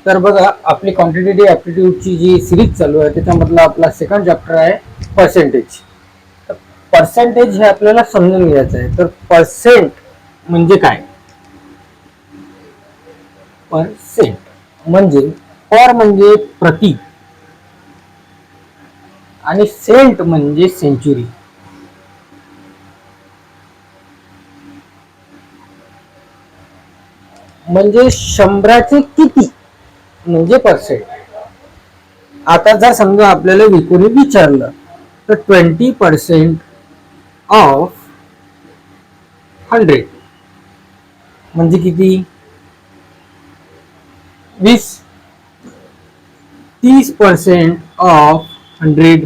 तर बघा, आपली क्वांटिटेटिव्ह ॲप्टिट्यूडची जी सिरीज चालू आहे त्याच्यामधला आपला सेकंड चॅप्टर आहे पर्सेंटेज. तर पर्सेंटेज हे आपल्याला समजून घ्यायचं आहे. तर पर्सेंट म्हणजे काय? पर्सेंट म्हणजे पर म्हणजे प्रति आणि सेंट म्हणजे सेंचुरी. म्हणजे शंभराचे किती म्हणजे पर्सेंट. आता जर समजा आपल्याला कोणी विचारलं तर 20% ऑफ 100 म्हणजे किती? 20. 30% ऑफ 100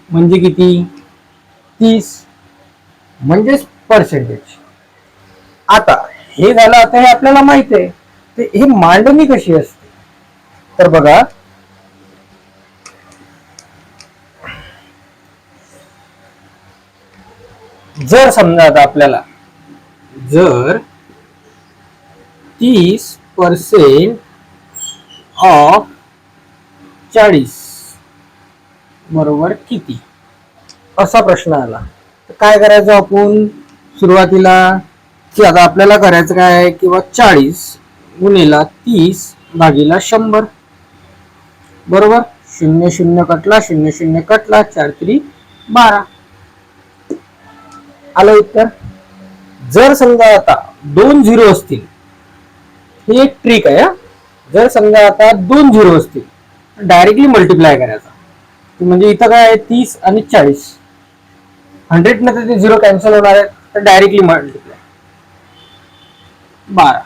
म्हणजे किती? 30 म्हणजेच पर्सेंटेज. आता हे झालं, आता हे आपल्याला माहित आहे. तर ही मांडणी कशी असते? तर बघा, जर समजा आता आपल्याला जर 30% ऑफ 40 बरोबर किती असा प्रश्न आला, तर काय करायचं आपण सुरुवातीला? की आता आपल्याला करायचं काय आहे, किंवा 40 गुणिला 30 भागीला 100 बरोबर. 0 0 कटला, 0 0 कटला, 4 3 12 आलं उत्तर. जर समजा आता 2 झिरो असतील, ही एक ट्रिक आहे. जर समजा आता 2 झिरो असतील डायरेक्टली मल्टिप्लाय करायचा. म्हणजे इथं काय आहे, 30 आणि 40, 100 मध्ये ते झिरो कॅन्सल होणार आहे, तर डायरेक्टली मल्टिप्लाय 12.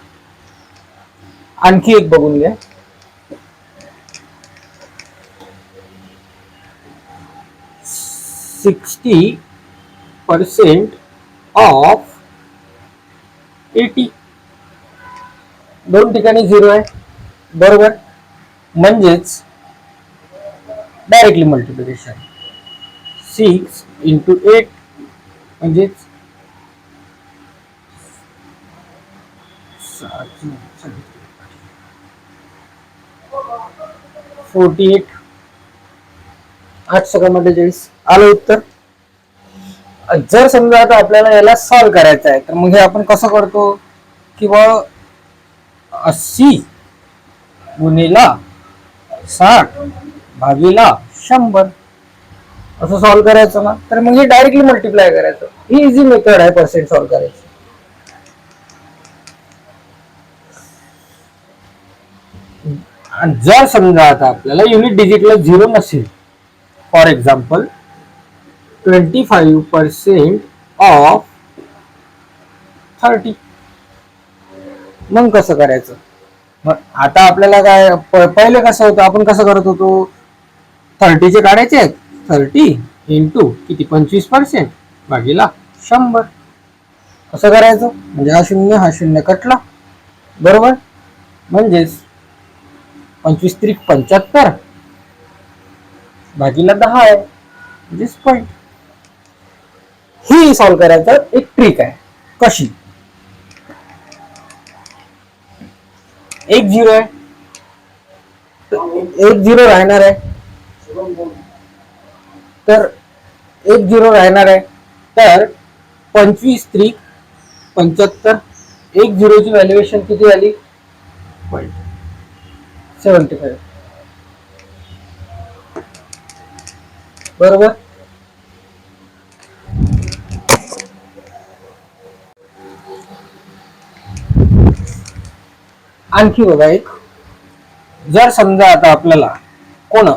आणखी एक बघून घ्या. $60 ऑफ 80. दोन ठिकाणी झिरो आहे बरोबर. म्हणजेच डायरेक्टली मल्टिप्लिकेशन 6 into 8 म्हणजेच 48. 8 सगळं 48 आलं उत्तर. जर समजा आता आपल्याला याला सॉल्व करायचं आहे, तर मग हे आपण कसं करतो? किंवा 80 गुणिला 60 भागीला 100 असं सॉल्व करायचं ना. तर मग हे डायरेक्टली मल्टिप्लाय करायचं. ही इझी मेथड आहे पर्सेंट सॉल्व करायची. जर समजा आता आपल्याला युनिट डिजिटला झिरो नसेल, फॉर एक्झाम्पल 25% ऑफ 30, मग कसं करायचं? मग आता आपल्याला काय, पहिले कसं होतं, आपण कसं करत होतो? 30चे काढायचे, 30 इंटू किती, 25% भागीला 100 असं करायचं. म्हणजे हा शून्य कटला बरोबर. म्हणजेच 25 त्रिक 75 भागीला 10 आहे, म्हणजेच पॉईंट. ही सॉल्व करायचं एक ट्रिक आहे. कशी? एक झिरो आहे, एक झिरो राहणार आहे, तर एक झिरो राहणार आहे. तर 25 त्रिक 75, एक झिरोची व्हॅल्युएशन किती आली? 75 बरोबर. आणखी बघा एक, जर समजा आता आपल्याला कोण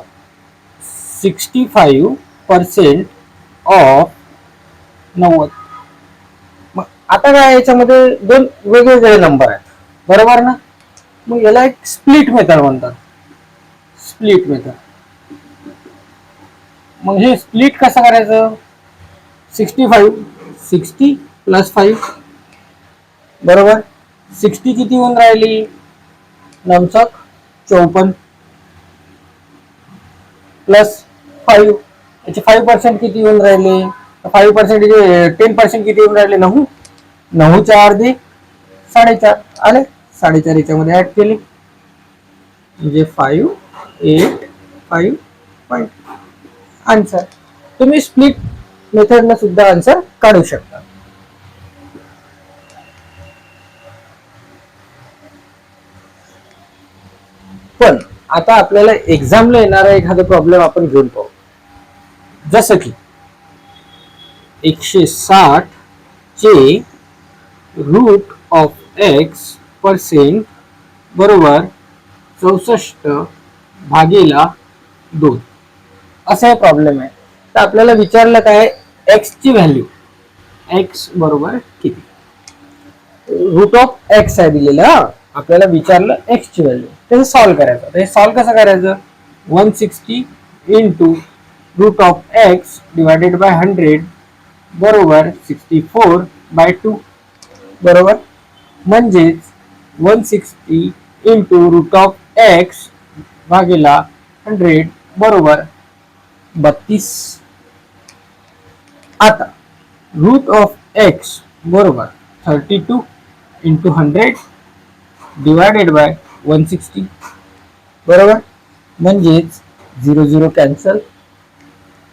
65% ऑफ 90. मग आता काय, याच्यामध्ये दोन वेगवेगळे नंबर आहेत बरोबर ना. मग याला एक स्प्लिट मेथड म्हणतात. Split method. मग हे स्प्लिट कसं करायचं? 60 प्लस 5 बरोबर. 60 किती होऊन राहिली? 54 प्लस 5, त्याचे 5% किती होऊन राहिले? 5% 10% किती होऊन राहिले? 9. 9च्या अर्धे 4.5 आले, 4.5 याच्यामध्ये ऍड केले म्हणजे 585. आन्सर. तुम्ही स्प्लिट मेथडनं सुद्धा आन्सर काढू शकता. पण आता आपल्याला एक्झामला येणारा एखादा प्रॉब्लेम आपण घेऊन पाहू. जसं की 160 चे रूट ऑफ एक्स पर्सेंट बरोबर 64 भागीला 2 असा हे प्रॉब्लेम आहे. तर आपल्याला विचारलं काय, एक्स ची व्हॅल्यू, एक्स बरोबर किती, रूट ऑफ एक्स आहे दिलेलं. आपल्याला विचारलं एक्स ची व्हॅल्यू, ते सॉल्व्ह करायचं. हे सॉल्व्ह कसं करायचं, 160 into root of x divided by 100 बरोबर 64/2 बरोबर. म्हणजेच 160 इंटू रूट ऑफ एक्स भागीला 100 बरोबर 32. आता रूट ऑफ एक्स बरोबर 32 इंटू 100 डिवायडेड बाय 160 बरोबर. म्हणजेच 0 0 कॅन्सल,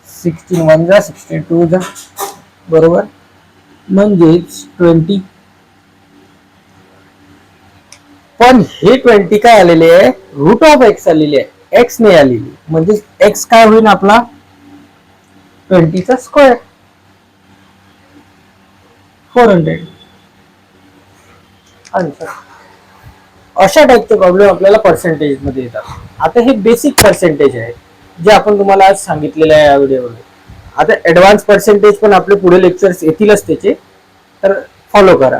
16 1 जा 62 जा बरोबर. म्हणजेच 20. पण हे 20 काय आलेले आहे, रूट ऑफ एक्स आलेली आहे, एक्स नाही आलेली. म्हणजे एक्स काय होईल आपला 20 चा स्क्वेअर 400. आन्सर. अशा टाईपचे प्रॉब्लेम आपल्याला पर्सेंटेज मध्ये येतात. आता हे बेसिक पर्सेंटेज आहे जे आपण तुम्हाला आज सांगितलेलं आहे या व्हिडिओमध्ये. आता ऍडव्हान्स पर्सेंटेज पण आपले पुढे लेक्चर्स येतीलच त्याचे, तर फॉलो करा.